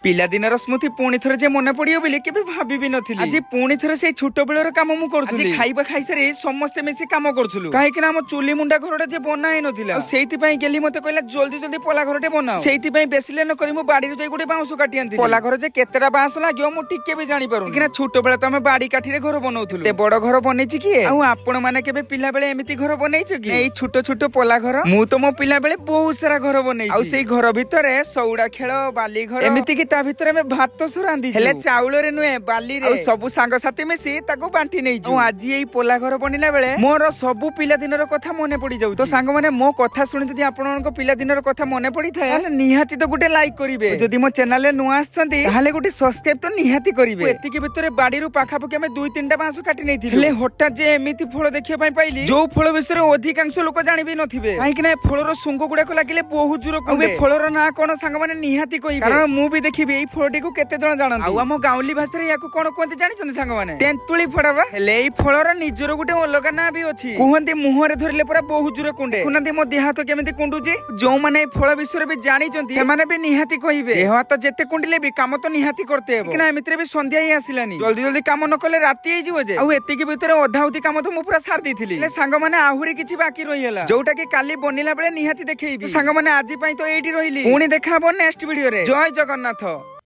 ପିଲାଦିନର ସ୍ମୃତି ପୁଣି ଥରେ ଯେ ମନେ ପଡିବ ବୋଲି କେବେ ଭାବିବି ନଥିଲି। ଆଜି ପୁଣି ଥରେ ସେଇ ଛୋଟ ବେଳର କାମ ମୁଁ କରୁଥିଲି। ଖାଇବା ଖାଇସାରି ସମସ୍ତେ ମିଶି କାମ କରୁଥିଲୁ, କାହିଁକି ନା ଆମ ଚୁଲି ମୁଣ୍ଡା ଘରଟା ଯେ ବନା ହେଇନଥିଲା। ସେଇଥିପାଇଁ ଗେଲି ମତେ କହିଲା ଜଲ୍ଦି ଜଲ୍ଦି ପଲା ଘରଟେ ବନାଅ। ସେଇଥିପାଇଁ ବେଶୀ ଲେନ କରି ମୁଁ ବାଡିରୁ ଯାଇ ଗୋଟେ ବାଉଁଶ କାଟି ଆଣିଥିଲି। ପଲା ଘର ଯେ କେତେଟା ବାଉଁଶ ଲାଗିବ ମୁଁ ଟିକେ ବି ଜାଣିପାରୁନି, କାହିଁକି ନା ଛୋଟ ବେଳେ ତ ଆମେ ବାଡି କାଠିରେ ଘର ବନଉଥିଲୁ। ଏତେ ବଡ ଘର ବନେଇଛି କିଏ? ଆଉ ଆପଣ ମାନେ କେବେ ପିଲା ବେଳେ ଏମିତି ଘର ବନେଇଛ କି? ଏଇ ଛୋଟ ଛୋଟ ପଲା ଘର ମୁଁ ତ ମୋ ପିଲା ବେଳେ ବହୁତ ସାରା ଘର ବନେଇଛି। ଆଉ ସେଇ ଘର ଭିତରେ ସଉଡା ଖେଳ, ବାଲି ଘର, ଏମିତି କି ତା ଭିତରେ ଆମେ ଭାତ ରାନ୍ଧି, ହେଲେ ଚାଉଳରେ ନୁହେଁ ବାଲିରେ। ଆଉ ସବୁ ସାଙ୍ଗସାଥି ମିଶି ତାକୁ ବାଣ୍ଟି ନେଇଛୁ। ଆଉ ଆଜି ଏଇ ପୋଲା ଘର ବନିଲା ବେଳେ ମୋର ସବୁ ପିଲା ଦିନର କଥା ମନେ ପଡି ଯାଉଛି। ତ ସାଙ୍ଗମାନେ ମୋ କଥା ଶୁଣି ଯଦି ଆପଣଙ୍କ ପିଲା ଦିନର କଥା ମନେ ପଡିଥାଏ ତାହେଲେ ନିହାତି ତ ଗୋଟେ ଲାଇକ୍ କରିବେ। ଯଦି ମୋ ଚ୍ୟାନେଲରେ ନୂଆ ଆସିଛନ୍ତି ତାହେଲେ ଗୋଟେ ସବସ୍କ୍ରାଇବ ତ ନିହାତି କରିବେ। ଏତିକି ଭିତରେ ବାଡିରୁ ପାଖାପାଖି ଆମେ 2-3ଟା ବାଂଶ କାଟି ନେଇଥିଲୁ। ହେଲେ ହଠାତ୍ ଯେ ଏମିତି ଫଳ ଦେଖିବା ପାଇଁ ପାଇଲି ଯୋଉ ଫଳ ବିଷୟରେ ଅଧିକାଂଶ ଲୋକ ଜାଣିବି ନଥିବେ, କାହିଁକି ନା ଏ ଫଳର ଶୁଙ୍ଗ ଗୁଡାକ ଲାଗିଲେ ବହୁତ ଜୋର କୁଣ୍ଡେ। ଆଉ ଏ ଫଳର ନାଁ କଣ ସାଙ୍ଗମାନେ ନିହାତି କହିବେ, କାରଣ ମୁଁ ବି ଦେଖିବି ଏଇ ଫଳଟିକୁ କେତେ ଜଣ ଜାଣନ୍ତି। ଆଉ ଆମ ଗାଉଁଲି ଭାଷାରେ ୟାକୁ କଣ କୁହନ୍ତି ଜାଣିଛନ୍ତି ସାଙ୍ଗମାନେ? ତେନ୍ତୁଳି ଫଳ ବା। ହେଲେ ଏଇ ଫଳର ନିଜର ଗୋଟେ ଅଲଗା ନାଁ ବି ଅଛି। କୁହନ୍ତି ମୁହଁରେ ଧରିଲେ ପୁରା ବହୁତ ଜୋରେ କୁଣ୍ଡେ। ଦେଖୁନାହାନ୍ତି ମୋ ଦେହ ହାତ କେମିତି କୁଣ୍ଡୁଛି। ଯୋଉମାନେ ଏଇ ଫଳ ବିଷୟରେ ବି ଜାଣିଛନ୍ତି ସେମାନେ ବି ନିହାତି କହିବେ ଦେହ ହାତ ଯେତେ କୁଣ୍ଡିଲେ ବି କାମ ତ ନିହାତି କରତେ ହେବ, କାହିଁକି ନା ଏମିତିରେ ବି ସନ୍ଧ୍ୟା ହିଁ ଆସିଲାନି। ଜଲ୍ଦି ଜଲ୍ଦି କାମ ନ କଲେ ରାତି ହେଇଯିବ ଯେ। ଆଉ ଏତିକି ଭିତରେ ଅଧା ଅଧି କାମ ତ ମୁଁ ପୁରା ସାରି ଦେଇଥିଲି। ହେଲେ ସାଙ୍ଗମାନେ ଆହୁରି କିଛି ବାକି ରହିଗଲା, ଯୋଉଟା କି କାଲି ବନିଲା ବେଳେ ନିହାତି ଦେଖେଇବି। ସାଙ୍ଗମାନେ ଆଜି ପାଇଁ ତ ଏଇଠି ରହିଲି, ପୁଣି ଦେଖା ହବ ନେକ୍ସଟ ଭିଡିଓରେ। ଜୟ ଜଗନ୍ନାଥ।